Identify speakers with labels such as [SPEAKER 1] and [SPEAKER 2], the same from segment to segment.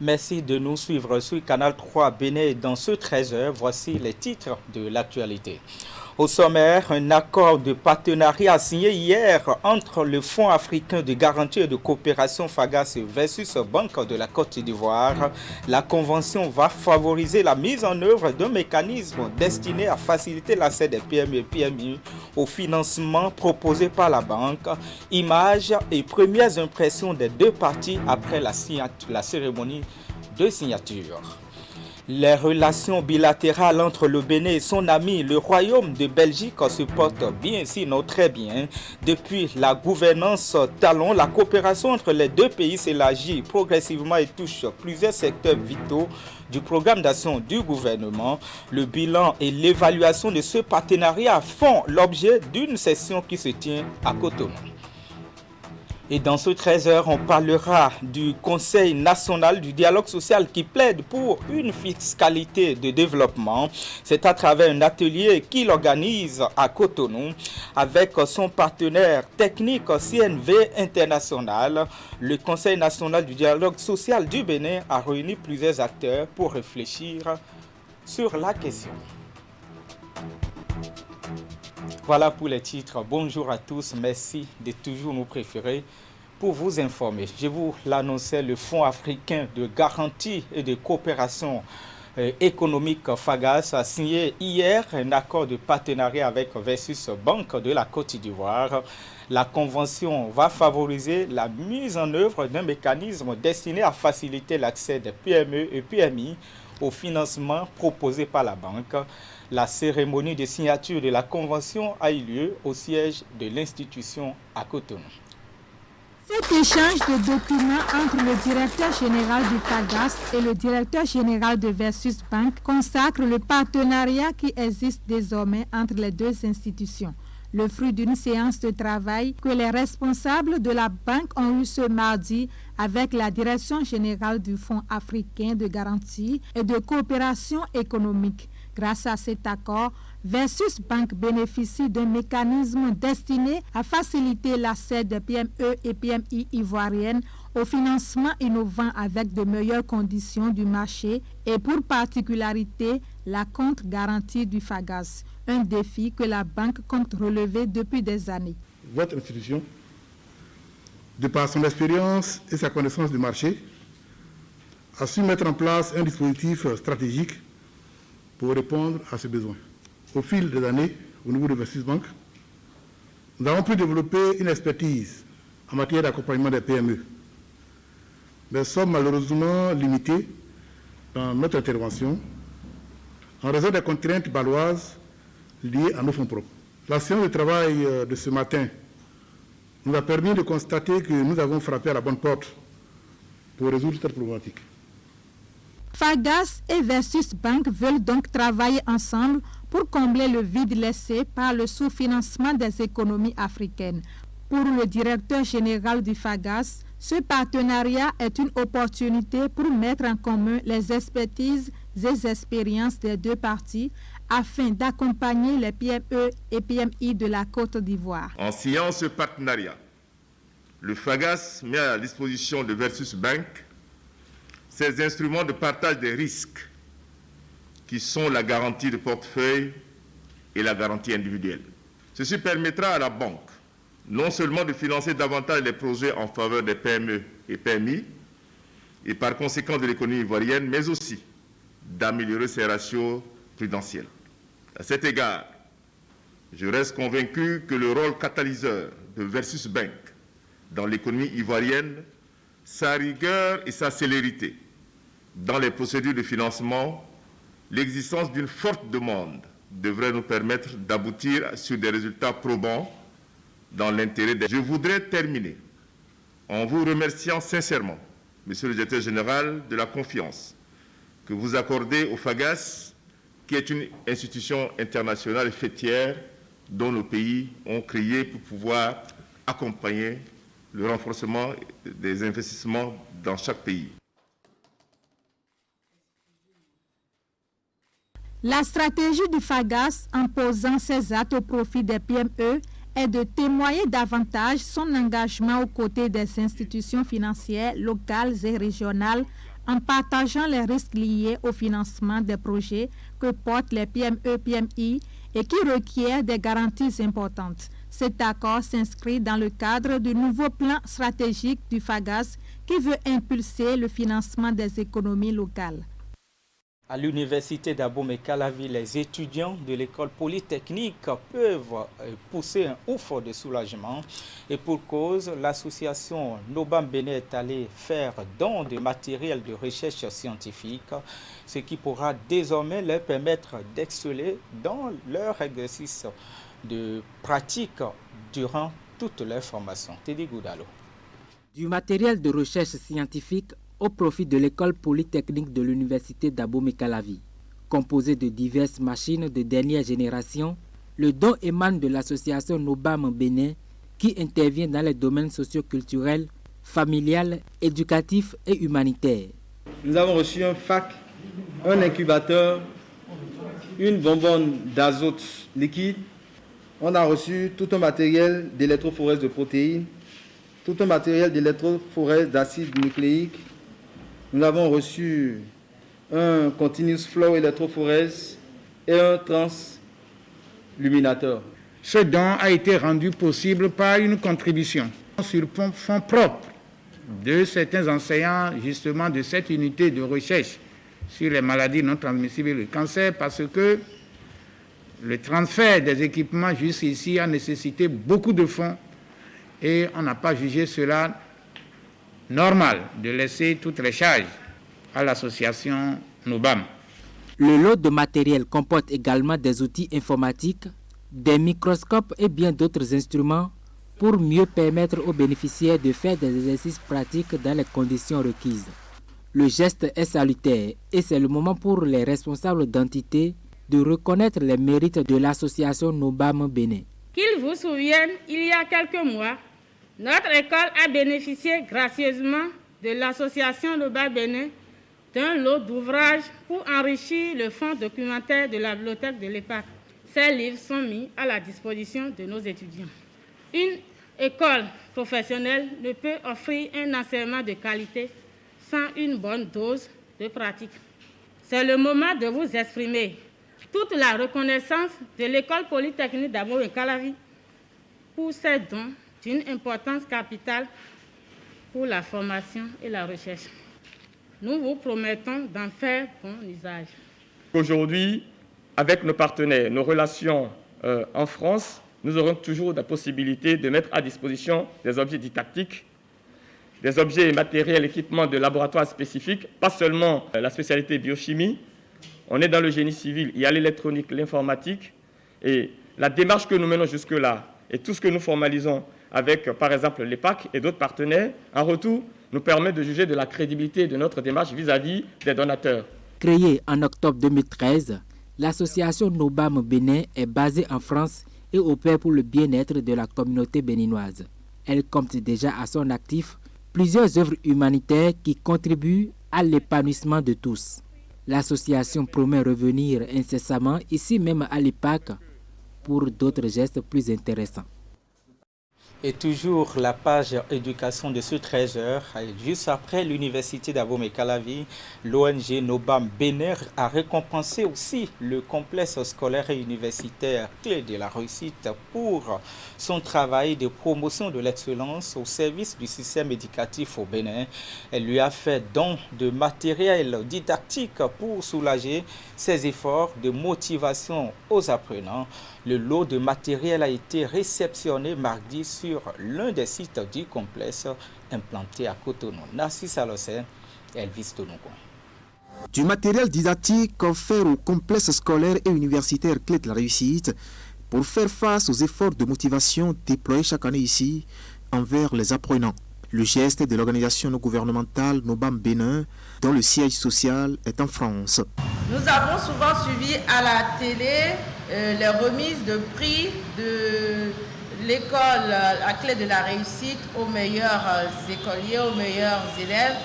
[SPEAKER 1] Merci de nous suivre sur Canal 3 Bénin. Dans ce 13h, voici les titres de l'actualité. Au sommaire, un accord de partenariat signé hier entre le Fonds africain de garantie et de coopération FAGAS versus Banque de la Côte d'Ivoire. La convention va favoriser la mise en œuvre d'un mécanisme destiné à faciliter l'accès des PME et PMI au financement proposé par la banque. Images et premières impressions des deux parties après la cérémonie de signature. Les relations bilatérales entre le Bénin et son ami, le Royaume de Belgique, se portent bien, sinon très bien. Depuis la gouvernance talon, la coopération entre les deux pays s'élargit progressivement et touche plusieurs secteurs vitaux du programme d'action du gouvernement. Le bilan et l'évaluation de ce partenariat font l'objet d'une session qui se tient à Cotonou. Et dans ce 13h, on parlera du Conseil national du dialogue social qui plaide pour une fiscalité de développement. C'est à travers un atelier qu'il organise à Cotonou avec son partenaire technique CNV International. Le Conseil national du dialogue social du Bénin a réuni plusieurs acteurs pour réfléchir sur la question. Voilà pour les titres. Bonjour à tous. Merci de toujours nous préférer. Pour vous informer, je vous l'annonçais, le Fonds africain de garantie et de coopération économique FAGAS a signé hier un accord de partenariat avec Versus Banque de la Côte d'Ivoire. La convention va favoriser la mise en œuvre d'un mécanisme destiné à faciliter l'accès des PME et PMI au financement proposé par la banque. La cérémonie de signature de la convention a eu lieu au siège de l'institution à Cotonou.
[SPEAKER 2] Cet échange de documents entre le directeur général du FAGAS et le directeur général de Versus Bank consacre le partenariat qui existe désormais entre les deux institutions. Le fruit d'une séance de travail que les responsables de la banque ont eu ce mardi avec la direction générale du Fonds africain de garantie et de coopération économique. Grâce à cet accord, Versus Bank bénéficie d'un mécanisme destiné à faciliter l'accès des PME et PMI ivoiriennes au financement innovant avec de meilleures conditions du marché et pour particularité la compte garantie du FAGAS, un défi que la banque compte relever depuis des années.
[SPEAKER 3] Votre institution, de par son expérience et sa connaissance du marché, a su mettre en place un dispositif stratégique pour répondre à ce besoin. Au fil des années, au niveau de Versus Bank, nous avons pu développer une expertise en matière d'accompagnement des PME. Mais nous sommes malheureusement limités dans notre intervention en raison des contraintes baloises liées à nos fonds propres. La séance de travail de ce matin nous a permis de constater que nous avons frappé à la bonne porte pour résoudre cette problématique.
[SPEAKER 2] FAGAS et Versus Bank veulent donc travailler ensemble pour combler le vide laissé par le sous-financement des économies africaines. Pour le directeur général du FAGAS, ce partenariat est une opportunité pour mettre en commun les expertises et expériences des deux parties afin d'accompagner les PME et PMI de la Côte d'Ivoire.
[SPEAKER 4] En signant ce partenariat, le FAGAS met à la disposition de Versus Bank ces instruments de partage des risques qui sont la garantie de portefeuille et la garantie individuelle. Ceci permettra à la banque non seulement de financer davantage les projets en faveur des PME et PMI et par conséquent de l'économie ivoirienne, mais aussi d'améliorer ses ratios prudentiels. À cet égard, je reste convaincu que le rôle catalyseur de Versus Bank dans l'économie ivoirienne, sa rigueur et sa célérité dans les procédures de financement, l'existence d'une forte demande devrait nous permettre d'aboutir sur des résultats probants dans l'intérêt des... Je voudrais terminer en vous remerciant sincèrement, Monsieur le Directeur Général, de la confiance que vous accordez au FAGAS, qui est une institution internationale fêtière dont nos pays ont créé pour pouvoir accompagner le renforcement des investissements dans chaque pays.
[SPEAKER 2] La stratégie du FAGAS en posant ses actes au profit des PME est de témoigner davantage son engagement aux côtés des institutions financières locales et régionales en partageant les risques liés au financement des projets que portent les PME-PMI et qui requièrent des garanties importantes. Cet accord s'inscrit dans le cadre du nouveau plan stratégique du FAGAS qui veut impulser le financement des économies locales.
[SPEAKER 1] À l'université d'Abomey-Calavi, les étudiants de l'école polytechnique peuvent pousser un ouf de soulagement. Et pour cause, l'association Nobam Bénin est allée faire don de matériel de recherche scientifique, ce qui pourra désormais leur permettre d'exceller dans leur exercice de pratique durant toute leur formation. Teddy Goudalo.
[SPEAKER 5] Du matériel de recherche scientifique au profit de l'école polytechnique de l'université d'Abomey-Calavi. Composé de diverses machines de dernière génération, le don émane de l'association Nobam Bénin qui intervient dans les domaines socio-culturels, familial, éducatif et humanitaire.
[SPEAKER 6] Nous avons reçu un fac, un incubateur, une bonbonne d'azote liquide. On a reçu tout un matériel d'électrophorèse de protéines, tout un matériel d'électrophorèse d'acide nucléique. Nous avons reçu un continuous flow électrophorèse et un transluminateur.
[SPEAKER 3] Ce don a été rendu possible par une contribution sur fonds propres de certains enseignants justement de cette unité de recherche sur les maladies non transmissibles et le cancer, parce que le transfert des équipements jusqu'ici a nécessité beaucoup de fonds et on n'a pas jugé cela normal de laisser toutes les charges à l'association Nobam.
[SPEAKER 5] Le lot de matériel comporte également des outils informatiques, des microscopes et bien d'autres instruments pour mieux permettre aux bénéficiaires de faire des exercices pratiques dans les conditions requises. Le geste est salutaire et c'est le moment pour les responsables d'entités de reconnaître les mérites de l'association Nobam Bénin.
[SPEAKER 7] Qu'ils vous souviennent, il y a quelques mois, notre école a bénéficié gracieusement de l'association Nobam Bénin d'un lot d'ouvrages pour enrichir le fonds documentaire de la bibliothèque de l'EPAC. Ces livres sont mis à la disposition de nos étudiants. Une école professionnelle ne peut offrir un enseignement de qualité sans une bonne dose de pratique. C'est le moment de vous exprimer toute la reconnaissance de l'école polytechnique d'Abomey-Calavi pour ces dons d'une importance capitale pour la formation et la recherche. Nous vous promettons d'en faire bon usage.
[SPEAKER 8] Aujourd'hui, avec nos partenaires, nos relations en France, nous aurons toujours la possibilité de mettre à disposition des objets didactiques, des objets matériels, équipements de laboratoires spécifiques, pas seulement la spécialité biochimie. On est dans le génie civil, il y a l'électronique, l'informatique. Et la démarche que nous menons jusque-là et tout ce que nous formalisons avec, par exemple, l'EPAC et d'autres partenaires, en retour, nous permet de juger de la crédibilité de notre démarche vis-à-vis des donateurs.
[SPEAKER 5] Créée en octobre 2013, l'association Nobam Bénin est basée en France et opère pour le bien-être de la communauté béninoise. Elle compte déjà à son actif plusieurs œuvres humanitaires qui contribuent à l'épanouissement de tous. L'association promet revenir incessamment ici même à l'EPAC pour d'autres gestes plus intéressants.
[SPEAKER 1] Et toujours la page éducation de ce 13h, juste après l'université d'Abomey-Calavi, l'ONG Nobam Bénin a récompensé aussi le complexe scolaire et universitaire clé de la réussite pour son travail de promotion de l'excellence au service du système éducatif au Bénin. Elle lui a fait don de matériel didactique pour soulager ses efforts de motivation aux apprenants. Le lot de matériel a été réceptionné mardi sur l'un des sites du complexe implanté à Cotonou. Narcisse Alossé, Elvis Tonougon.
[SPEAKER 9] Du matériel didactique offert au complexe scolaire et universitaire clé de la réussite pour faire face aux efforts de motivation déployés chaque année ici envers les apprenants. Le geste de l'organisation non gouvernementale Nobam Bénin, dont le siège social est en France.
[SPEAKER 10] Nous avons souvent suivi à la télé les remises de prix de l'école à clé de la réussite aux meilleurs écoliers, aux meilleurs élèves.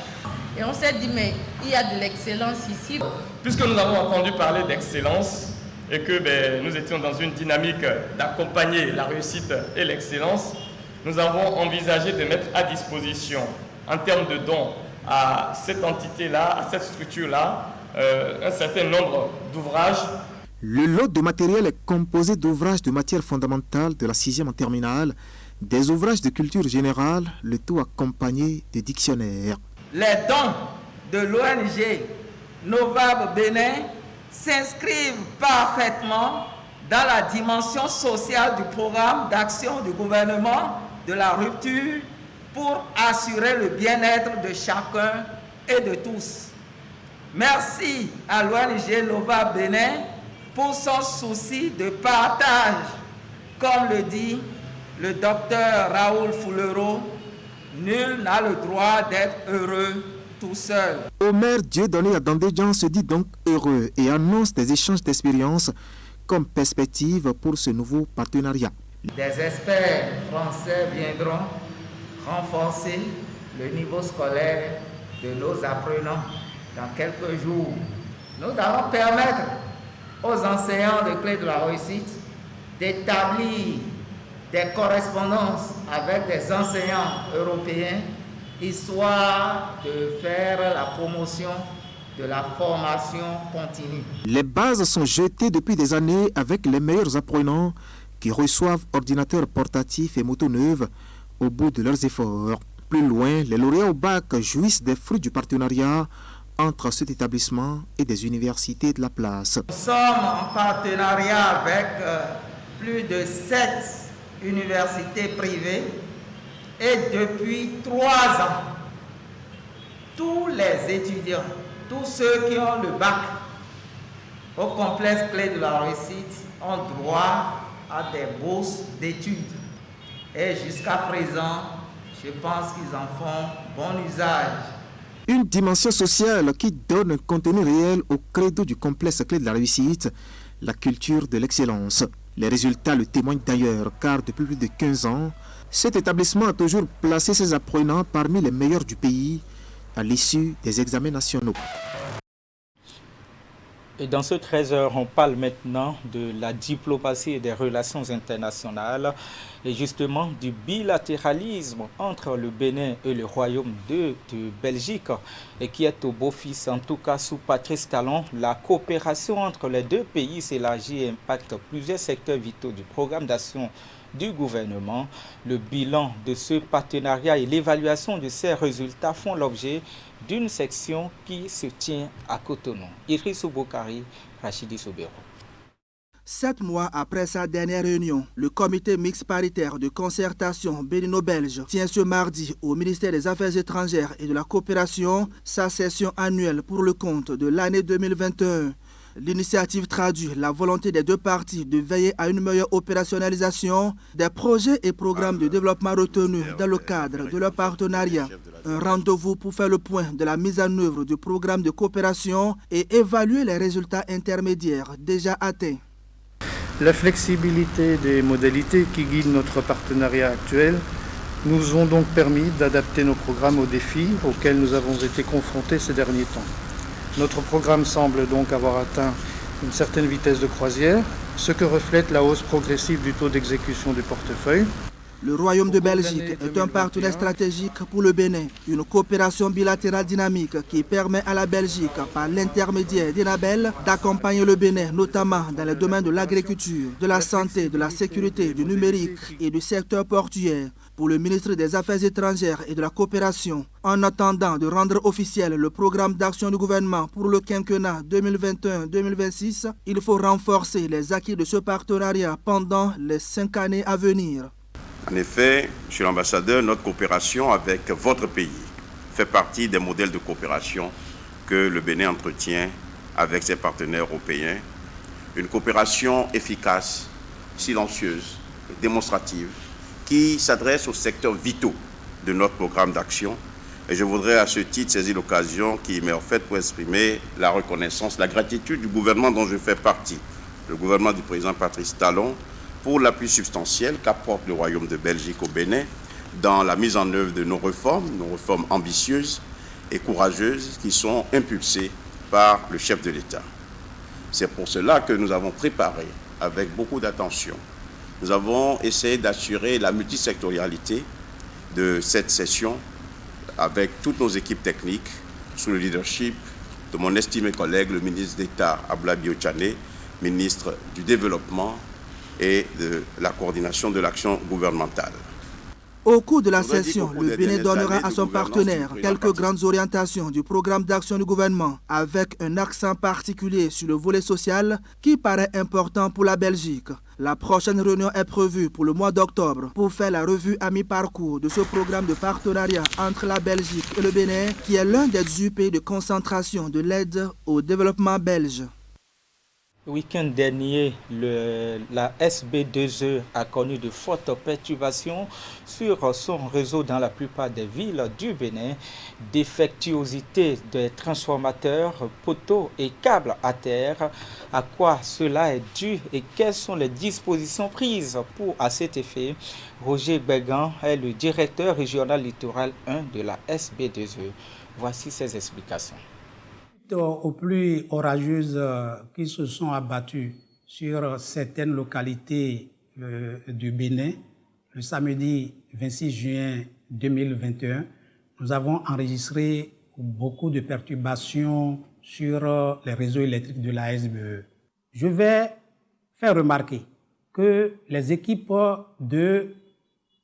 [SPEAKER 10] Et on s'est dit, mais il y a de l'excellence ici.
[SPEAKER 8] Puisque nous avons entendu parler d'excellence et que nous étions dans une dynamique d'accompagner la réussite et l'excellence, nous avons envisagé de mettre à disposition, en termes de dons à cette entité-là, à cette structure-là, un certain nombre d'ouvrages.
[SPEAKER 9] Le lot de matériel est composé d'ouvrages de matière fondamentale de la 6e en terminale, des ouvrages de culture générale, le tout accompagné de dictionnaires.
[SPEAKER 10] Les dons de l'ONG Novab Bénin s'inscrivent parfaitement dans la dimension sociale du programme d'action du gouvernement de la rupture pour assurer le bien-être de chacun et de tous. Merci à l'ONG Novab Bénin pour son souci de partage. Comme le dit le docteur Raoul Foulereau, nul n'a le droit d'être heureux tout seul.
[SPEAKER 9] Omer Dieudonné Adandéjan se dit donc heureux et annonce des échanges d'expériences comme perspective pour ce nouveau partenariat.
[SPEAKER 10] Des experts français viendront renforcer le niveau scolaire de nos apprenants dans quelques jours. Nous allons permettre aux enseignants de clés de la réussite d'établir des correspondances avec des enseignants européens, histoire de faire la promotion de la formation continue.
[SPEAKER 9] Les bases sont jetées depuis des années avec les meilleurs apprenants qui reçoivent ordinateurs portatifs et motos neuves au bout de leurs efforts. Plus loin, les lauréats au bac jouissent des fruits du partenariat entre cet établissement et des universités de la place.
[SPEAKER 10] Nous sommes en partenariat avec plus de 7 universités privées et depuis 3 ans, tous les étudiants, tous ceux qui ont le bac au complexe clé de la réussite ont droit à des bourses d'études. Et jusqu'à présent, je pense qu'ils en font bon usage.
[SPEAKER 9] Une dimension sociale qui donne un contenu réel au credo du complexe clé de la réussite, la culture de l'excellence. Les résultats le témoignent d'ailleurs, car depuis plus de 15 ans, cet établissement a toujours placé ses apprenants parmi les meilleurs du pays à l'issue des examens nationaux.
[SPEAKER 1] Et dans ce 13h, on parle maintenant de la diplomatie et des relations internationales et justement du bilatéralisme entre le Bénin et le Royaume de Belgique et qui est au beau-fils, en tout cas sous Patrice Talon. La coopération entre les deux pays s'élargit et impacte plusieurs secteurs vitaux du programme d'action du gouvernement. Le bilan de ce partenariat et l'évaluation de ses résultats font l'objet d'une section qui se tient à Cotonou. Idrissou Boukari, Rachidi Soubero.
[SPEAKER 11] 7 mois après sa dernière réunion, le comité mixte paritaire de concertation bénino-belge tient ce mardi au ministère des Affaires étrangères et de la coopération sa session annuelle pour le compte de l'année 2021. L'initiative traduit la volonté des deux parties de veiller à une meilleure opérationnalisation des projets et programmes de développement retenus dans le cadre de leur partenariat. Un rendez-vous pour faire le point de la mise en œuvre du programme de coopération et évaluer les résultats intermédiaires déjà atteints.
[SPEAKER 12] La flexibilité des modalités qui guident notre partenariat actuel nous ont donc permis d'adapter nos programmes aux défis auxquels nous avons été confrontés ces derniers temps. Notre programme semble donc avoir atteint une certaine vitesse de croisière, ce que reflète la hausse progressive du taux d'exécution du portefeuille.
[SPEAKER 11] Le Royaume de Belgique est un partenaire stratégique pour le Bénin, une coopération bilatérale dynamique qui permet à la Belgique, par l'intermédiaire d'Enabel, d'accompagner le Bénin, notamment dans les domaines de l'agriculture, de la santé, de la sécurité, du numérique et du secteur portuaire. Pour le ministre des Affaires étrangères et de la coopération, en attendant de rendre officiel le programme d'action du gouvernement pour le quinquennat 2021-2026, il faut renforcer les acquis de ce partenariat pendant les 5 années à venir.
[SPEAKER 13] En effet, Monsieur l'ambassadeur, notre coopération avec votre pays fait partie des modèles de coopération que le Bénin entretient avec ses partenaires européens. Une coopération efficace, silencieuse, démonstrative, qui s'adresse aux secteurs vitaux de notre programme d'action. Et je voudrais à ce titre saisir l'occasion qui m'est offerte pour exprimer la reconnaissance, la gratitude du gouvernement dont je fais partie, le gouvernement du président Patrice Talon, pour l'appui substantiel qu'apporte le Royaume de Belgique au Bénin dans la mise en œuvre de nos réformes ambitieuses et courageuses qui sont impulsées par le chef de l'État. C'est pour cela que nous avons préparé avec beaucoup d'attention. Nous avons essayé d'assurer la multisectorialité de cette session avec toutes nos équipes techniques, sous le leadership de mon estimé collègue, le ministre d'État Abdoulaye Bio-Tchané, ministre du Développement et de la coordination de l'action gouvernementale.
[SPEAKER 11] Au cours de la session, le Bénin donnera à son partenaire quelques grandes orientations du programme d'action du gouvernement, avec un accent particulier sur le volet social qui paraît important pour la Belgique. La prochaine réunion est prévue pour le mois d'octobre pour faire la revue à mi-parcours de ce programme de partenariat entre la Belgique et le Bénin, qui est l'un des 10 pays de concentration de l'aide au développement belge.
[SPEAKER 1] Le week-end dernier, la SB2E a connu de fortes perturbations sur son réseau dans la plupart des villes du Bénin. Défectuosité des transformateurs, poteaux et câbles à terre. À quoi cela est dû et quelles sont les dispositions prises à cet effet? Roger Bégan est le directeur régional littoral 1 de la SB2E. Voici ses explications.
[SPEAKER 14] Aux pluies orageuses qui se sont abattues sur certaines localités du Bénin, le samedi 26 juin 2021, nous avons enregistré beaucoup de perturbations sur les réseaux électriques de la SBE. Je vais faire remarquer que les équipes de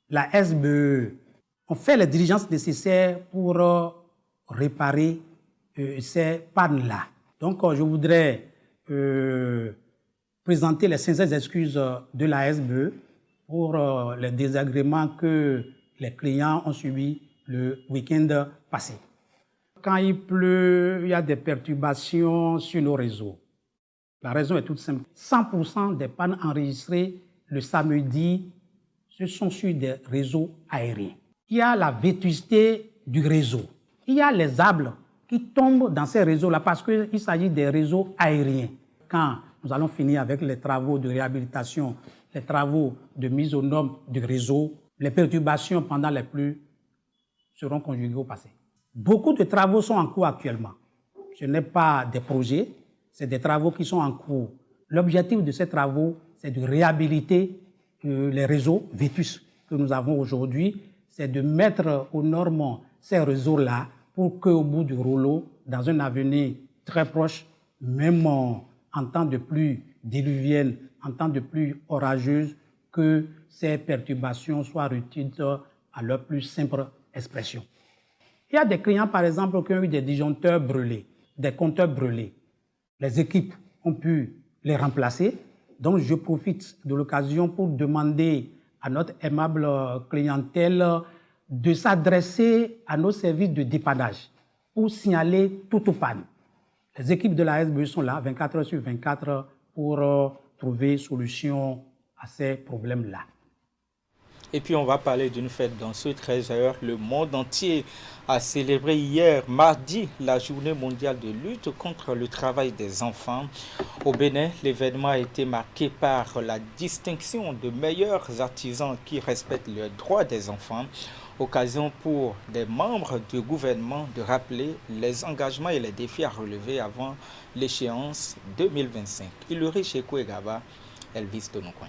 [SPEAKER 14] la SBE ont fait les diligences nécessaires pour réparer ces pannes-là. Donc, je voudrais présenter les sincères excuses de la SBE pour les désagréments que les clients ont subis le week-end passé. Quand il pleut, il y a des perturbations sur nos réseaux. La raison est toute simple. 100% des pannes enregistrées le samedi, ce sont sur des réseaux aériens. Il y a la vétusté du réseau. Il y a les arbres qui tombent dans ces réseaux-là parce qu'il s'agit des réseaux aériens. Quand nous allons finir avec les travaux de réhabilitation, les travaux de mise aux normes du réseau, les perturbations pendant les pluies seront conjuguées au passé. Beaucoup de travaux sont en cours actuellement. Ce n'est pas des projets, c'est des travaux qui sont en cours. L'objectif de ces travaux, c'est de réhabiliter les réseaux vétus que nous avons aujourd'hui, c'est de mettre aux normes ces réseaux-là pour qu'au bout du rouleau, dans un avenir très proche, même en temps de pluie diluvienne, en temps de pluie orageuse, que ces perturbations soient réduites à leur plus simple expression. Il y a des clients, par exemple, qui ont eu des disjoncteurs brûlés, des compteurs brûlés. Les équipes ont pu les remplacer. Donc, je profite de l'occasion pour demander à notre aimable clientèle de s'adresser à nos services de dépannage pour signaler toute panne. Les équipes de la SBE sont là 24 heures sur 24 pour trouver solution à ces problèmes-là.
[SPEAKER 1] Et puis on va parler d'une fête dans ce 13h. Le monde entier a célébré hier, mardi, la journée mondiale de lutte contre le travail des enfants. Au Bénin, l'événement a été marqué par la distinction de meilleurs artisans qui respectent les droits des enfants. Occasion pour des membres du gouvernement de rappeler les engagements et les défis à relever avant l'échéance 2025. Iluri Chekou Egaba, Elvis Tonokouin.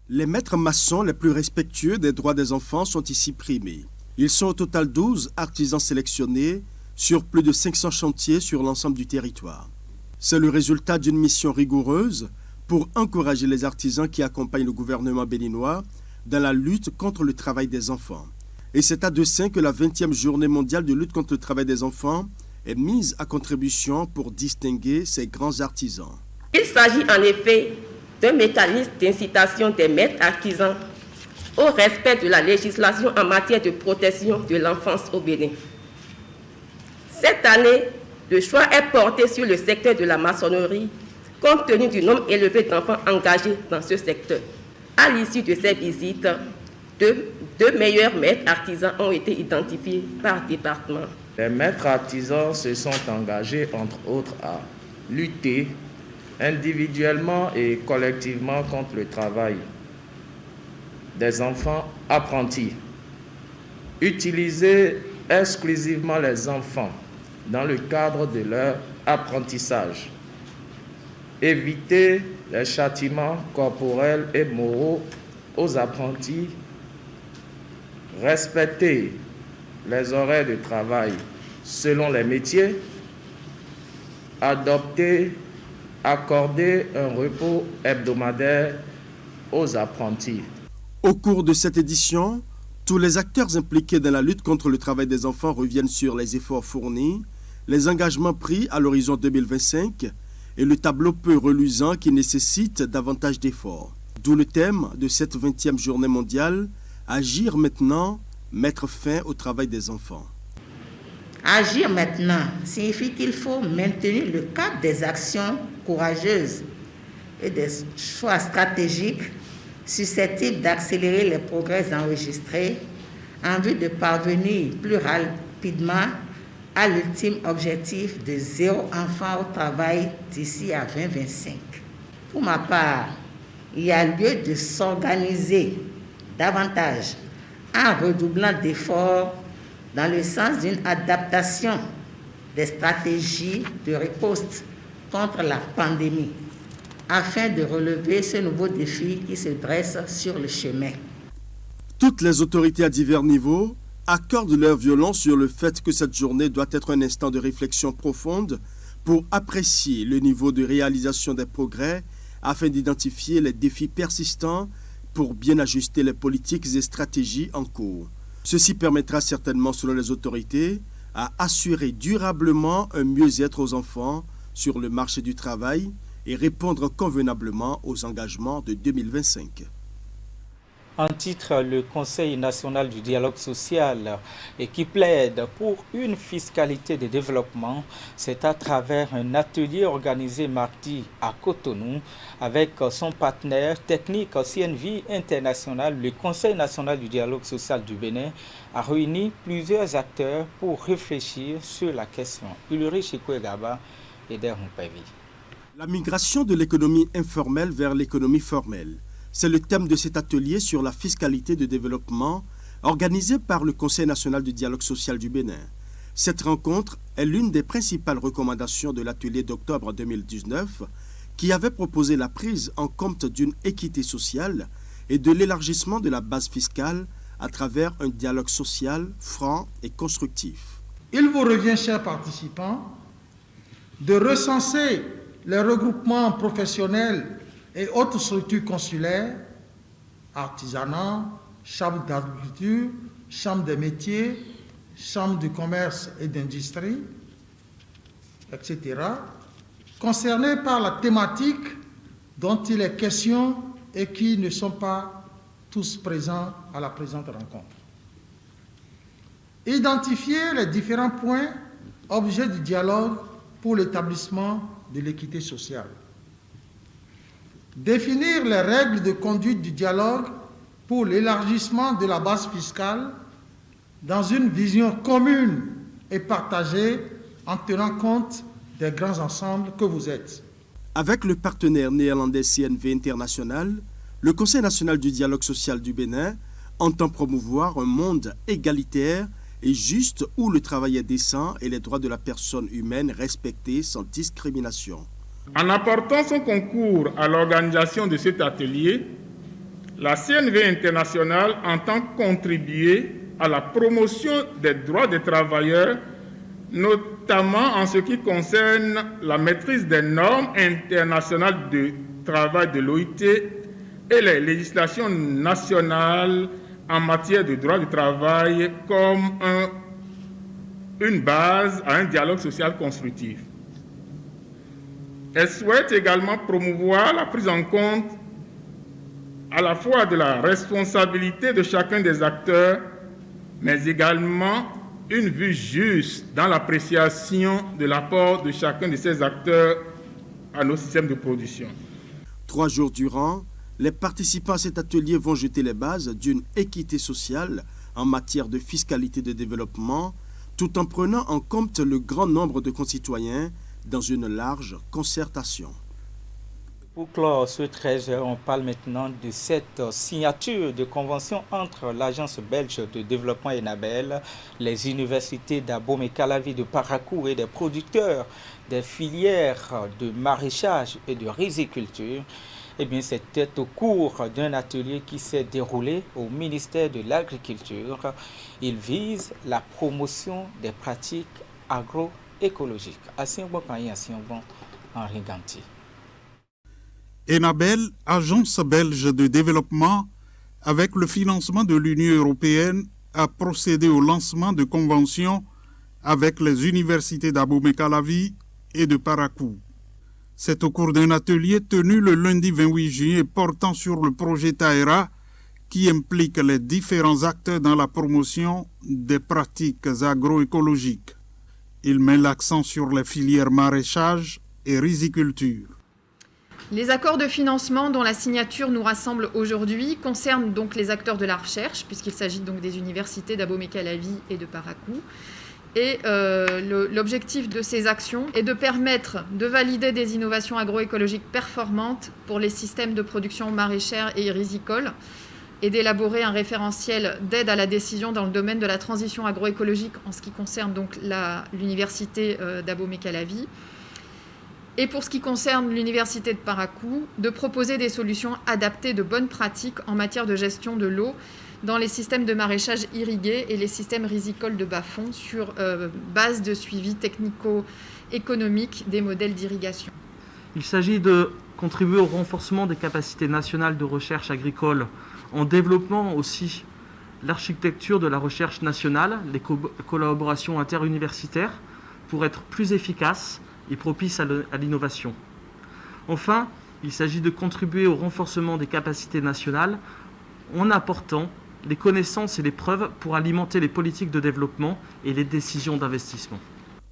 [SPEAKER 15] Les maîtres maçons les plus respectueux des droits des enfants sont ici primés. Ils sont au total 12 artisans sélectionnés sur plus de 500 chantiers sur l'ensemble du territoire. C'est le résultat d'une mission rigoureuse pour encourager les artisans qui accompagnent le gouvernement béninois dans la lutte contre le travail des enfants. Et c'est à dessein que la 20e journée mondiale de lutte contre le travail des enfants est mise à contribution pour distinguer ces grands artisans.
[SPEAKER 16] Il s'agit en effet d'un mécanisme d'incitation des maîtres artisans au respect de la législation en matière de protection de l'enfance au Bénin. Cette année, le choix est porté sur le secteur de la maçonnerie, compte tenu du nombre élevé d'enfants engagés dans ce secteur. À l'issue de ces visites, deux meilleurs maîtres artisans ont été identifiés par département.
[SPEAKER 17] Les maîtres artisans se sont engagés, entre autres, à lutter individuellement et collectivement contre le travail des enfants apprentis. Utiliser exclusivement les enfants dans le cadre de leur apprentissage. Éviter les châtiments corporels et moraux aux apprentis. Respecter les horaires de travail selon les métiers, accorder un repos hebdomadaire aux apprentis.
[SPEAKER 15] Au cours de cette édition, tous les acteurs impliqués dans la lutte contre le travail des enfants reviennent sur les efforts fournis, les engagements pris à l'horizon 2025 et le tableau peu reluisant qui nécessite davantage d'efforts. D'où le thème de cette 20e journée mondiale, agir maintenant, mettre fin au travail des enfants.
[SPEAKER 10] Agir maintenant signifie qu'il faut maintenir le cap des actions courageuses et des choix stratégiques susceptibles d'accélérer les progrès enregistrés en vue de parvenir plus rapidement à l'ultime objectif de 0 enfant au travail d'ici à 2025. Pour ma part, il y a lieu de s'organiser davantage en redoublant d'efforts dans le sens d'une adaptation des stratégies de riposte contre la pandémie, afin de relever ce nouveau défi qui se dresse sur le chemin.
[SPEAKER 15] Toutes les autorités à divers niveaux accordent leur violence sur le fait que cette journée doit être un instant de réflexion profonde pour apprécier le niveau de réalisation des progrès afin d'identifier les défis persistants pour bien ajuster les politiques et stratégies en cours. Ceci permettra certainement, selon les autorités, à assurer durablement un mieux-être aux enfants sur le marché du travail et répondre convenablement aux engagements de 2025.
[SPEAKER 1] En titre, le Conseil national du dialogue social et qui plaide pour une fiscalité de développement, c'est à travers un atelier organisé mardi à Cotonou avec son partenaire technique CNV International. Le Conseil national du dialogue social du Bénin a réuni plusieurs acteurs pour réfléchir sur la question. Ulrich Chikwegaba et Derhon Pavi.
[SPEAKER 15] La migration de l'économie informelle vers l'économie formelle. C'est le thème de cet atelier sur la fiscalité de développement organisé par le Conseil national du dialogue social du Bénin. Cette rencontre est l'une des principales recommandations de l'atelier d'octobre 2019 qui avait proposé la prise en compte d'une équité sociale et de l'élargissement de la base fiscale à travers un dialogue social franc et constructif.
[SPEAKER 18] Il vous revient, chers participants, de recenser les regroupements professionnels et autres structures consulaires, artisanat, chambre d'agriculture, chambre des métiers, chambre de commerce et d'industrie, etc., concernés par la thématique dont il est question et qui ne sont pas tous présents à la présente rencontre. Identifier les différents points objets du dialogue pour l'établissement de l'équité sociale. Définir les règles de conduite du dialogue pour l'élargissement de la base fiscale dans une vision commune et partagée en tenant compte des grands ensembles que vous êtes.
[SPEAKER 15] Avec le partenaire néerlandais CNV International, le Conseil national du dialogue social du Bénin entend promouvoir un monde égalitaire et juste où le travail est décent et les droits de la personne humaine respectés sans discrimination.
[SPEAKER 19] En apportant son concours à l'organisation de cet atelier, la CNV International entend contribuer à la promotion des droits des travailleurs, notamment en ce qui concerne la maîtrise des normes internationales de travail de l'OIT et les législations nationales en matière de droit du travail comme une base à un dialogue social constructif. Elle souhaite également promouvoir la prise en compte à la fois de la responsabilité de chacun des acteurs, mais également une vue juste dans l'appréciation de l'apport de chacun de ces acteurs à nos systèmes de production.
[SPEAKER 15] 3 jours durant, les participants à cet atelier vont jeter les bases d'une équité sociale en matière de fiscalité de développement, tout en prenant en compte le grand nombre de concitoyens dans une large concertation.
[SPEAKER 1] Pour clore ce 13h, on parle maintenant de cette signature de convention entre l'Agence belge de développement ENABEL, les universités d'Abomey Calavi de Parakou et des producteurs des filières de maraîchage et de riziculture. Eh bien, c'était au cours d'un atelier qui s'est déroulé au ministère de l'Agriculture. Il vise la promotion des pratiques agroécologiques. Henri Ganti.
[SPEAKER 20] Enabel, agence belge de développement, avec le financement de l'Union européenne, a procédé au lancement de conventions avec les universités d'Abomey-Calavi et de Parakou. C'est au cours d'un atelier tenu le lundi 28 juillet portant sur le projet Taïra qui implique les différents acteurs dans la promotion des pratiques agroécologiques. Il met l'accent sur les filières maraîchage et riziculture.
[SPEAKER 21] Les accords de financement dont la signature nous rassemble aujourd'hui concernent donc les acteurs de la recherche, puisqu'il s'agit donc des universités d'Abomey-Calavi et de Parakou. Et l'objectif de ces actions est de permettre de valider des innovations agroécologiques performantes pour les systèmes de production maraîchère et rizicole et d'élaborer un référentiel d'aide à la décision dans le domaine de la transition agroécologique en ce qui concerne donc l'université d'Abomey-Calavi. Et pour ce qui concerne l'université de Parakou, de proposer des solutions adaptées de bonnes pratiques en matière de gestion de l'eau dans les systèmes de maraîchage irrigué et les systèmes rizicoles de bas-fond sur base de suivi technico-économique des modèles d'irrigation.
[SPEAKER 22] Il s'agit de contribuer au renforcement des capacités nationales de recherche agricole en développant aussi l'architecture de la recherche nationale, les collaborations interuniversitaires pour être plus efficaces et propice à l'innovation. Enfin, il s'agit de contribuer au renforcement des capacités nationales en apportant les connaissances et les preuves pour alimenter les politiques de développement et les décisions d'investissement.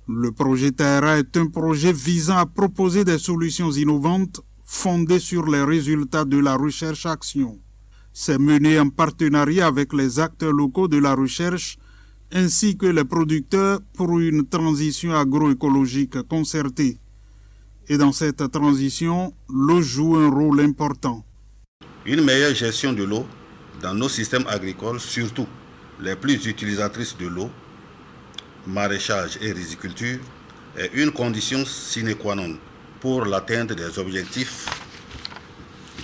[SPEAKER 20] Le projet Taïra est un projet visant à proposer des solutions innovantes fondées sur les résultats de la recherche-action. C'est mené en partenariat avec les acteurs locaux de la recherche ainsi que les producteurs pour une transition agroécologique concertée. Et dans cette transition, l'eau joue un rôle important.
[SPEAKER 23] Une meilleure gestion de l'eau dans nos systèmes agricoles, surtout les plus utilisatrices de l'eau, maraîchage et riziculture, est une condition sine qua non pour l'atteinte des objectifs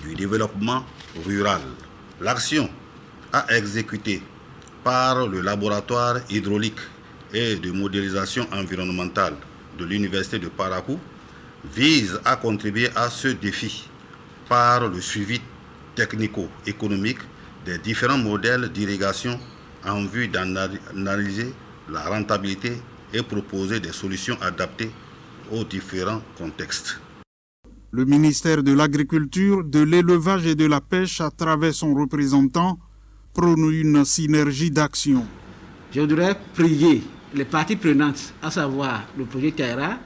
[SPEAKER 23] du développement rural. L'action à exécuter par le laboratoire hydraulique et de modélisation environnementale de l'Université de Parakou vise à contribuer à ce défi par le suivi technico-économique des différents modèles d'irrigation en vue d'analyser la rentabilité et proposer des solutions adaptées aux différents contextes.
[SPEAKER 20] Le ministère de l'Agriculture, de l'Élevage et de la Pêche, à travers son représentant, prône une synergie d'action.
[SPEAKER 24] Je voudrais prier les parties prenantes, à savoir le projet Taïra,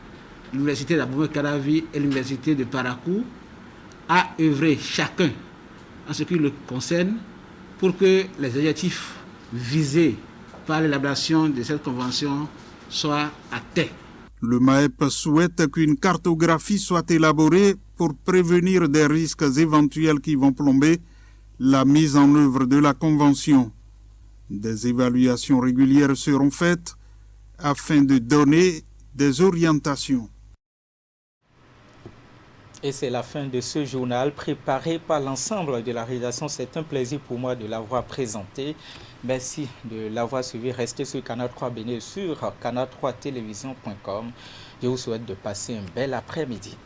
[SPEAKER 24] l'université d'Abomey-Calavi et l'université de Parakou, à œuvrer chacun en ce qui le concerne pour que les objectifs visés par l'élaboration de cette convention soient atteints.
[SPEAKER 20] Le MAEP souhaite qu'une cartographie soit élaborée pour prévenir des risques éventuels qui vont plomber la mise en œuvre de la Convention. Des évaluations régulières seront faites afin de donner des orientations.
[SPEAKER 1] Et c'est la fin de ce journal préparé par l'ensemble de la rédaction. C'est un plaisir pour moi de l'avoir présenté. Merci de l'avoir suivi. Restez sur Canal 3 Bénin sur canal3télévision.com. Je vous souhaite de passer un bel après-midi.